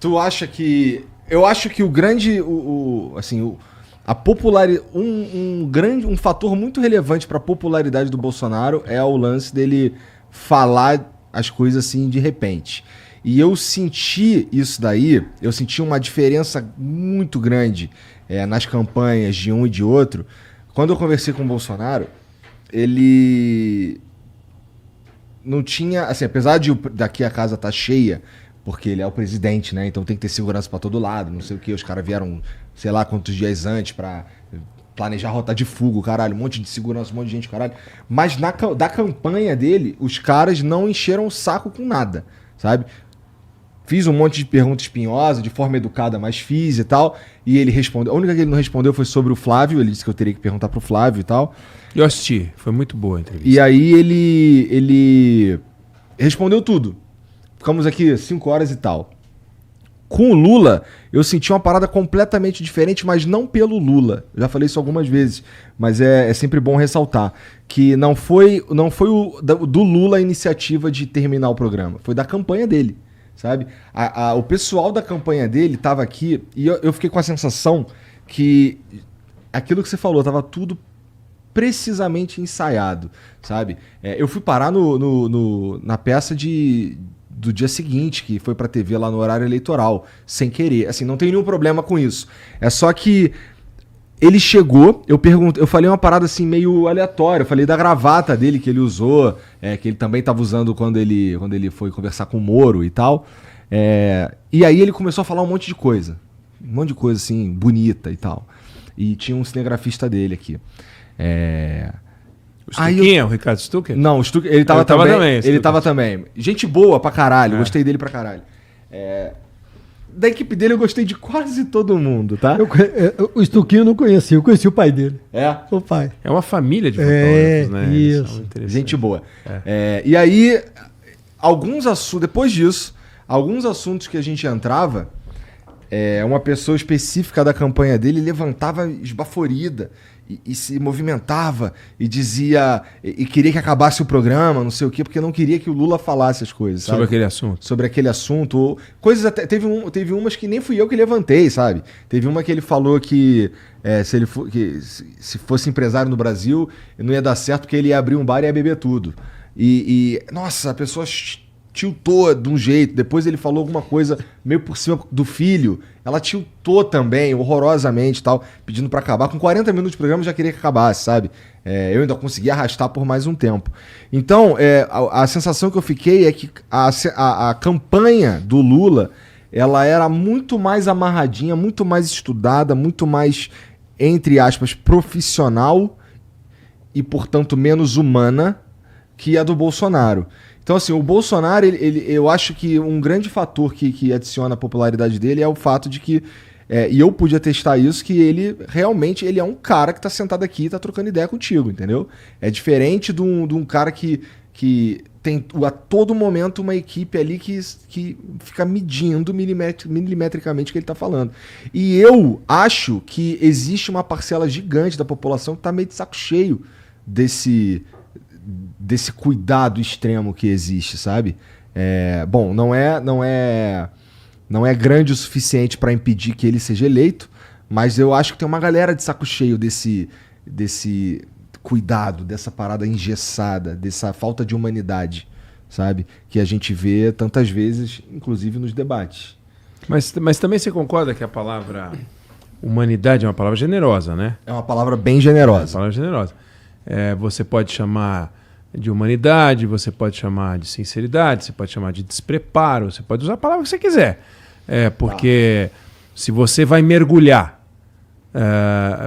Tu acha que... Eu acho que o grande... a popularidade... Um fator muito relevante para a popularidade do Bolsonaro é o lance dele falar as coisas assim de repente. E eu senti isso daí, eu senti uma diferença muito grande nas campanhas de um e de outro. Quando eu conversei com o Bolsonaro, ele não tinha, assim, apesar de daqui a casa tá cheia, porque ele é o presidente, né? Então tem que ter segurança pra todo lado, não sei o que. Os caras vieram, sei lá quantos dias antes pra planejar rota de fuga, caralho, um monte de segurança, um monte de gente, caralho. Mas da campanha dele, os caras não encheram o saco com nada, sabe? Fiz um monte de perguntas espinhosas, de forma educada, mas fiz e tal. E ele respondeu. A única que ele não respondeu foi sobre o Flávio. Ele disse que eu teria que perguntar pro Flávio e tal. Eu assisti, foi muito boa a entrevista. E aí ele respondeu tudo. Ficamos aqui 5 horas e tal. Com o Lula, eu senti uma parada completamente diferente, mas não pelo Lula. Eu já falei isso algumas vezes, mas é sempre bom ressaltar. Que não foi do Lula a iniciativa de terminar o programa. Foi da campanha dele. Sabe? O pessoal da campanha dele tava aqui e eu fiquei com a sensação que aquilo que você falou tava tudo precisamente ensaiado, sabe? Eu fui parar na peça do dia seguinte, que foi pra TV lá no horário eleitoral, sem querer. Assim, não tem nenhum problema com isso. É só que ele chegou, eu falei uma parada assim meio aleatória, eu falei da gravata dele que ele usou, que ele também estava usando quando ele foi conversar com o Moro e tal. E aí ele começou a falar um monte de coisa assim, bonita e tal. E tinha um cinegrafista dele aqui. O Stuquinha, o Ricardo Stucker? Não, o Stucker, ele tava também. Ele tava também. Gente boa pra caralho, gostei dele pra caralho. Da equipe dele eu gostei de quase todo mundo, tá? O Stuquinho eu não conheci, eu conheci o pai dele. O pai. É uma família de fotógrafos, né? Isso. Gente boa. E aí, depois disso, alguns assuntos que a gente entrava, uma pessoa específica da campanha dele levantava esbaforida e se movimentava e dizia e queria que acabasse o programa, não sei o quê, porque não queria que o Lula falasse as coisas, sabe? Sobre aquele assunto. Ou coisas até, teve umas que nem fui eu que levantei, sabe? Teve uma que ele falou que se fosse empresário no Brasil não ia dar certo porque ele ia abrir um bar e ia beber tudo. Nossa, a pessoa tiltou de um jeito. Depois ele falou alguma coisa meio por cima do filho. Ela tiltou também, horrorosamente e tal, pedindo pra acabar. Com 40 minutos de programa eu já queria que acabasse, sabe? Eu ainda consegui arrastar por mais um tempo. Então, a sensação que eu fiquei é que a campanha do Lula, ela era muito mais amarradinha, muito mais estudada, muito mais, entre aspas, profissional e, portanto, menos humana que a do Bolsonaro. Então, assim, o Bolsonaro, eu acho que um grande fator que adiciona a popularidade dele é o fato de que, e eu pude atestar isso, que ele realmente é um cara que tá sentado aqui e tá trocando ideia contigo, entendeu? É diferente de um cara que tem a todo momento uma equipe ali que fica medindo milimetricamente o que ele tá falando. E eu acho que existe uma parcela gigante da população que tá meio de saco cheio desse cuidado extremo que existe, sabe? Bom, não é grande o suficiente para impedir que ele seja eleito, mas eu acho que tem uma galera de saco cheio desse cuidado, dessa parada engessada, dessa falta de humanidade, sabe? Que a gente vê tantas vezes, inclusive nos debates. Mas também você concorda que a palavra humanidade é uma palavra generosa, né? É uma palavra bem generosa. É uma palavra generosa. Você pode chamar de humanidade, você pode chamar de sinceridade, você pode chamar de despreparo, você pode usar a palavra que você quiser. Porque se você vai mergulhar,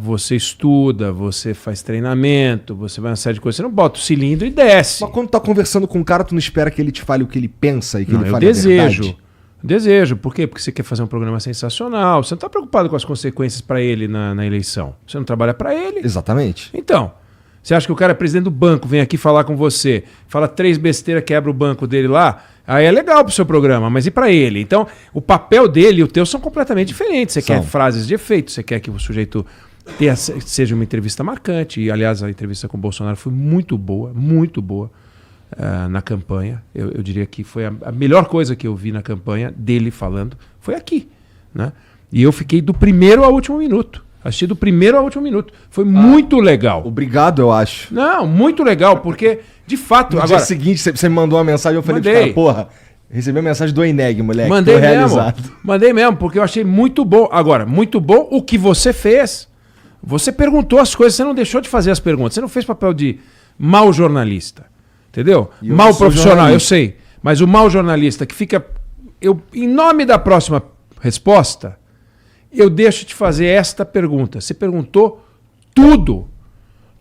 você estuda, você faz treinamento, você vai uma série de coisas, você não bota o cilindro e desce. Mas quando tu tá conversando com um cara, tu não espera que ele te fale o que ele pensa e que ele fale a verdade? Desejo. Por quê? Porque você quer fazer um programa sensacional, você não está preocupado com as consequências para ele na eleição. Você não trabalha para ele. Exatamente. Então, você acha que o cara é presidente do banco, vem aqui falar com você, fala 3 besteiras, quebra o banco dele lá, aí é legal pro seu programa, mas e para ele? Então, o papel dele e o teu são completamente diferentes. Você quer frases de efeito, você quer que o sujeito seja uma entrevista marcante. E, aliás, a entrevista com o Bolsonaro foi muito boa na campanha. Eu diria que foi a melhor coisa que eu vi na campanha dele falando, Foi aqui, né? E eu fiquei do primeiro ao último minuto. Assisti do primeiro ao último minuto. Foi muito legal. Obrigado, eu acho. Não, muito legal, porque, de fato... No dia seguinte, você me mandou uma mensagem, eu falei pros caras, porra, recebi a mensagem do Eneg, moleque. Mandei mesmo. Mandei mesmo, porque eu achei muito bom. Agora, muito bom o que você fez. Você perguntou as coisas, você não deixou de fazer as perguntas. Você não fez papel de mau jornalista. Entendeu? Mau profissional, eu sei. Mas o mau jornalista que fica... em nome da próxima resposta, eu deixo de fazer esta pergunta. Você perguntou tudo.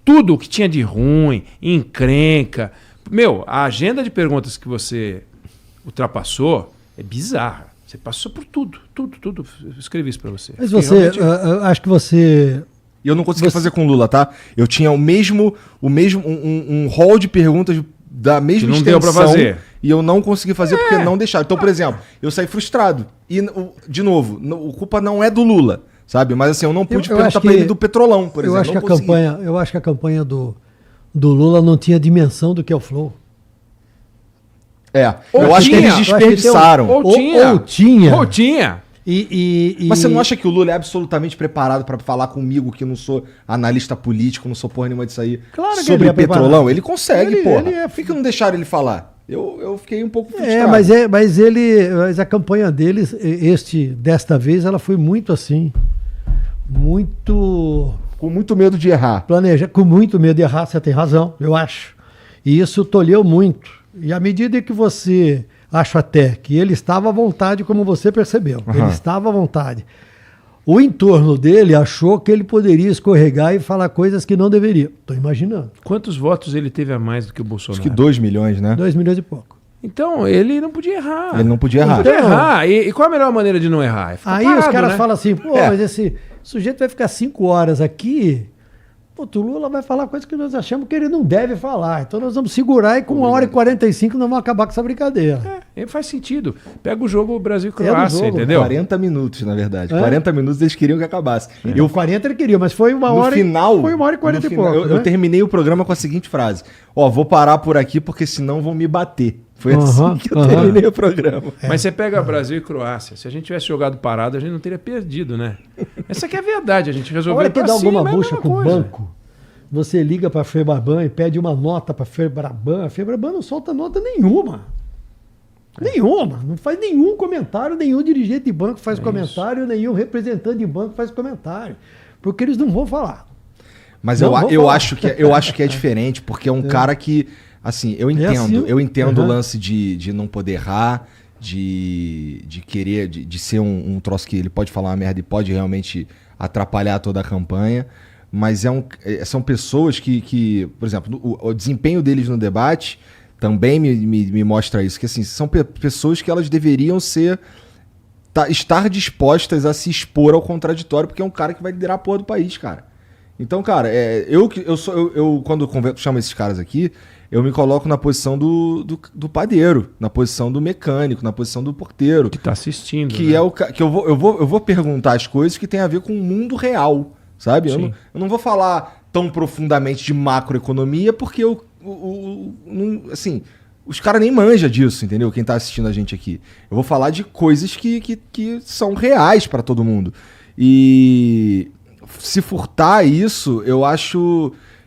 Tudo o que tinha de ruim, encrenca. Meu, a agenda de perguntas que você ultrapassou é bizarra. Você passou por tudo. Tudo. Eu escrevi isso pra você. Mas você, acho que você... E eu não consegui fazer com o Lula, tá? Eu tinha um hall de perguntas da mesma que não extensão. Deu pra fazer. E eu não consegui fazer porque não deixaram. Então, por exemplo, eu saí frustrado. E, de novo, a culpa não é do Lula, sabe? Mas assim, eu não pude perguntar pra ele do Petrolão, por exemplo. Eu acho que a campanha do Lula não tinha dimensão do que é o Flow. Eu acho que eles desperdiçaram. Ou tinha. Mas você não acha que o Lula é absolutamente preparado pra falar comigo, que eu não sou analista político, não sou porra nenhuma disso aí, claro que sobre ele é Petrolão? preparado. Ele consegue, porra. Por que não deixaram ele falar? Eu fiquei um pouco frustrado. Mas a campanha deles, desta vez, ela foi muito assim, com muito medo de errar. Com muito medo de errar, você tem razão, eu acho. E isso tolheu muito. E à medida que você... Acho até que ele estava à vontade, como você percebeu. Ele estava à vontade. O entorno dele achou que ele poderia escorregar e falar coisas que não deveria. Estou imaginando. Quantos votos ele teve a mais do que o Bolsonaro? Acho que 2 milhões, né? 2 milhões e pouco. Então, ele não podia errar. Ele não podia errar. Não podia errar. E qual a melhor maneira de não errar? Aí parado, os caras falam assim, mas esse sujeito vai ficar 5 horas aqui... O Lula vai falar coisas que nós achamos que ele não deve falar. Então nós vamos segurar e com 1h45 nós vamos acabar com essa brincadeira. Faz sentido. Pega o jogo Brasil e Croácia, entendeu? 40 minutos, na verdade. 40 minutos eles queriam que acabasse. 40 ele queria, mas foi 1h. Final, foi 1h40 e pouco. Eu terminei o programa com a seguinte frase. Vou parar por aqui porque senão vão me bater. Foi assim que eu terminei o programa. Mas você pega Brasil e Croácia. Se a gente tivesse jogado parado, a gente não teria perdido, né? Essa aqui é a verdade. A gente resolveu. Olha que dá alguma bucha com o banco. Você liga para a Febraban e pede uma nota para a Febraban. A Febraban não solta nota nenhuma. Nenhuma. Não faz nenhum comentário. Nenhum dirigente de banco faz comentário. Nenhum representante de banco faz comentário. Porque eles não vão falar. Mas eu acho que é diferente. Porque é um cara que... Assim, eu entendo o lance de não poder errar, de querer, de ser um troço que ele pode falar uma merda e pode realmente atrapalhar toda a campanha, mas são pessoas que, por exemplo, o desempenho deles no debate também me mostra isso, que assim, são pessoas que elas deveriam estar dispostas a se expor ao contraditório, porque é um cara que vai liderar a porra do país, cara. Então, cara, quando chamo esses caras aqui, eu me coloco na posição do padeiro, na posição do mecânico, na posição do porteiro. Que tá assistindo. Que é o que eu vou perguntar as coisas que tem a ver com o mundo real, sabe? Eu não vou falar tão profundamente de macroeconomia, porque assim, os caras nem manjam disso, entendeu? Quem tá assistindo a gente aqui. Eu vou falar de coisas que são reais para todo mundo. E se furtar isso,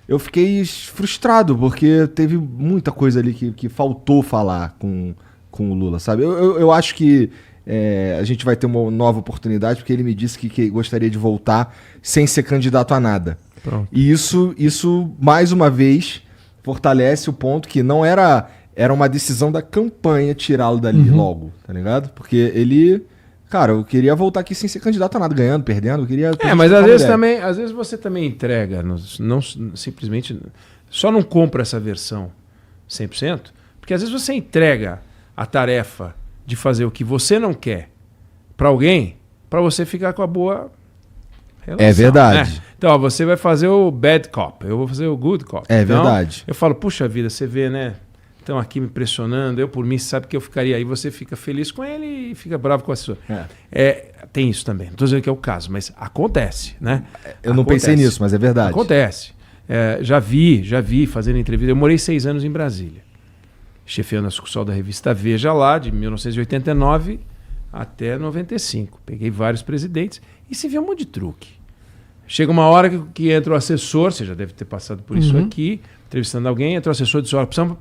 eu fiquei frustrado, porque teve muita coisa ali que faltou falar com o Lula, sabe? Eu acho que a gente vai ter uma nova oportunidade, porque ele me disse que gostaria de voltar sem ser candidato a nada. Pronto. E isso, mais uma vez, fortalece o ponto que não era uma decisão da campanha tirá-lo dali logo, tá ligado? Porque ele... Cara, eu queria voltar aqui sem ser candidato a nada, ganhando, perdendo, eu queria... mas às vezes você também entrega, não simplesmente... Só não compra essa versão 100%, porque às vezes você entrega a tarefa de fazer o que você não quer para alguém, para você ficar com a boa relação. É verdade. Né? Então, você vai fazer o bad cop, eu vou fazer o good cop. É então, verdade. Eu falo, puxa vida, você vê, né? Estão aqui me pressionando, eu por mim sabe que eu ficaria aí, você fica feliz com ele e fica bravo com a sua. Tem isso também, não estou dizendo que é o caso, mas acontece, né? Eu não pensei nisso, mas é verdade. Acontece. Já vi fazendo entrevista, eu morei 6 anos em Brasília, chefiando a sucursal da revista Veja lá, de 1989 até 95. Peguei vários presidentes e se vê um monte de truque. Chega uma hora que entra o assessor, você já deve ter passado por isso aqui, entrevistando alguém, entra o assessor e diz, olha, precisamos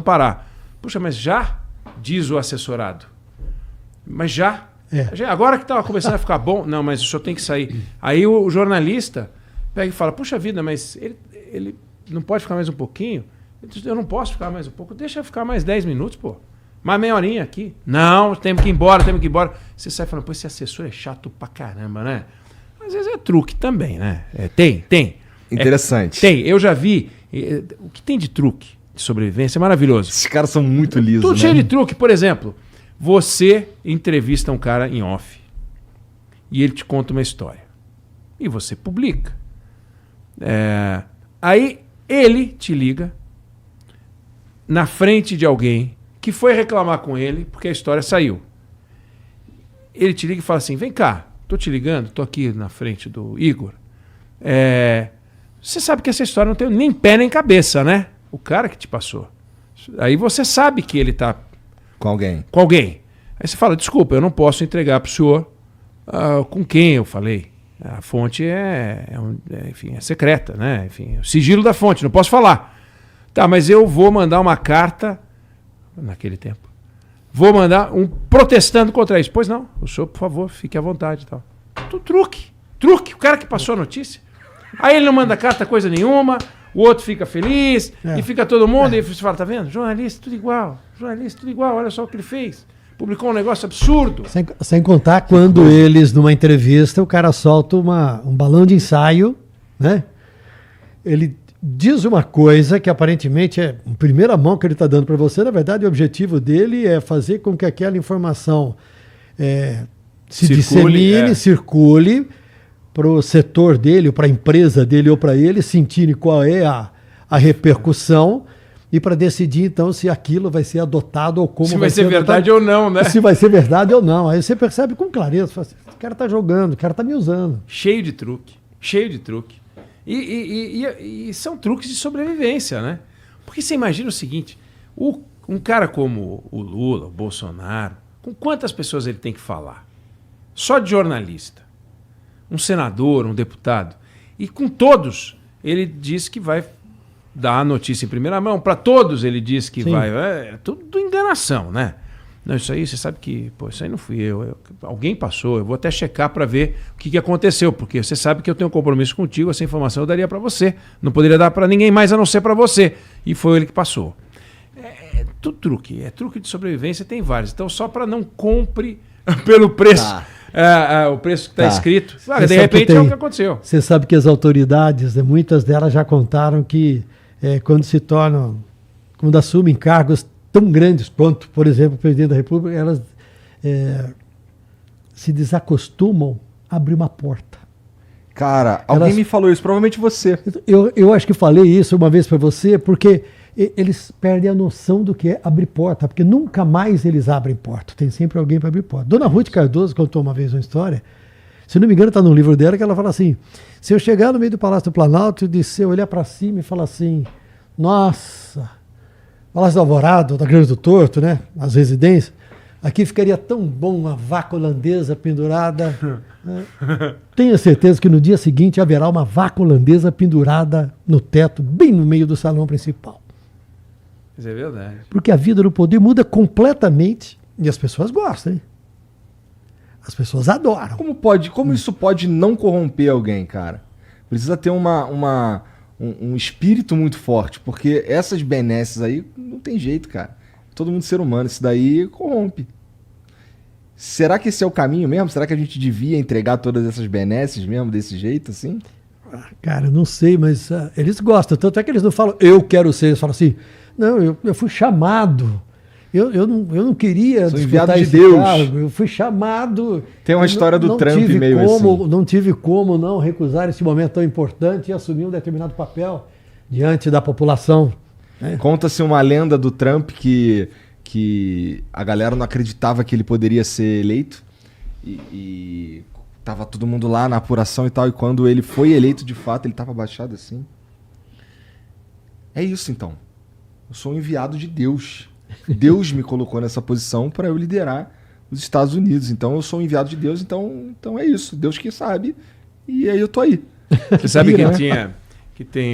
parar. Puxa, mas já? Diz o assessorado. Mas já? Agora que estava começando a ficar bom? Não, mas o senhor tem que sair. Aí o jornalista pega e fala, puxa vida, mas ele não pode ficar mais um pouquinho? Eu não posso ficar mais um pouco. Deixa eu ficar mais 10 minutos, pô. Mais meia horinha aqui. Não, temos que ir embora. Você sai falando, pô, esse assessor é chato pra caramba, né? Às vezes é truque também, né? Tem. Interessante. Tem. Eu já vi. O que tem de truque de sobrevivência é maravilhoso. Esses caras são muito lisos, Tudo né? cheio de truque. Por exemplo, você entrevista um cara em off e ele te conta uma história. E você publica. Aí ele te liga na frente de alguém que foi reclamar com ele porque a história saiu. Ele te liga e fala assim, vem cá, tô te ligando, tô aqui na frente do Igor. Você sabe que essa história não tem nem pé nem cabeça, né? O cara que te passou. Aí você sabe que ele tá Com alguém. Aí você fala, desculpa, eu não posso entregar pro senhor com quem eu falei. A fonte enfim, é secreta, né? Enfim, o sigilo da fonte, não posso falar. Tá, mas eu vou mandar uma carta, naquele tempo, vou mandar protestando contra isso. Pois não, o senhor, por favor, fique à vontade e tal. Truque, o cara que passou a notícia. Aí ele não manda carta coisa nenhuma, o outro fica feliz, e fica todo mundo, e você fala, tá vendo? Jornalista, tudo igual, olha só o que ele fez. Publicou um negócio absurdo. Sem contar quando eles, numa entrevista, o cara solta um balão de ensaio, né? Ele diz uma coisa que aparentemente é em primeira mão que ele está dando para você. Na verdade, o objetivo dele é fazer com que aquela informação dissemine, circule para o setor dele, para a empresa dele ou para ele sentirem qual é a repercussão e para decidir então se aquilo vai ser adotado ou como vai ser verdade ou não, né? Se vai ser verdade ou não. Aí você percebe com clareza, fala assim, o cara está jogando, o cara está me usando. Cheio de truque. E são truques de sobrevivência, né? Porque você imagina o seguinte, um cara como o Lula, o Bolsonaro, com quantas pessoas ele tem que falar? Só de jornalista. Um senador, um deputado. E com todos, ele diz que vai dar a notícia em primeira mão. Para todos, ele diz que vai... É tudo enganação, né? Não, isso aí, você sabe que... Pô, isso aí não fui eu. Alguém passou. Eu vou até checar para ver o que aconteceu. Porque você sabe que eu tenho um compromisso contigo. Essa informação eu daria para você. Não poderia dar para ninguém mais a não ser para você. E foi ele que passou. É tudo truque. É truque de sobrevivência. Tem vários. Então, só para não compre pelo preço... o preço que está escrito. De repente é o que aconteceu. Você sabe que as autoridades, muitas delas já contaram que quando assumem cargos tão grandes quanto, por exemplo, o presidente da República, elas se desacostumam a abrir uma porta. Cara, alguém me falou isso, provavelmente você. Eu acho que falei isso uma vez para você, porque eles perdem a noção do que é abrir porta, porque nunca mais eles abrem porta. Tem sempre alguém para abrir porta. Dona Ruth Cardoso contou uma vez uma história, se não me engano está no livro dela, que ela fala assim, se eu chegar no meio do Palácio do Planalto e se eu olhar para cima e falar assim, nossa, Palácio do Alvorada, da Grande do Torto, né, as residências, aqui ficaria tão bom uma vaca holandesa pendurada. Tenho certeza que no dia seguinte haverá uma vaca holandesa pendurada no teto, bem no meio do salão principal. Isso é verdade. Porque a vida no poder muda completamente e as pessoas gostam, hein? As pessoas adoram. Como isso pode não corromper alguém, cara? Precisa ter um espírito muito forte, porque essas benesses aí não tem jeito, cara. Todo mundo ser humano, isso daí corrompe. Será que esse é o caminho mesmo? Será que a gente devia entregar todas essas benesses mesmo desse jeito, assim? Cara, não sei, mas eles gostam. Tanto é que eles não falam, eu quero ser. Eles falam assim, não, eu fui chamado. Eu não queria Sou enviado de esse Deus. cargo. Eu fui chamado. Tem uma história do Trump meio assim. Não tive como não recusar esse momento tão importante e assumir um determinado papel diante da população. Né? Conta-se uma lenda do Trump que a galera não acreditava que ele poderia ser eleito e tava todo mundo lá na apuração e tal, e quando ele foi eleito de fato, ele tava abaixado assim. É isso então. Eu sou um enviado de Deus. Deus me colocou nessa posição para eu liderar os Estados Unidos. Então eu sou um enviado de Deus, então é isso. Deus que sabe. E aí eu tô aí. Você sabe Pira, quem né? que tem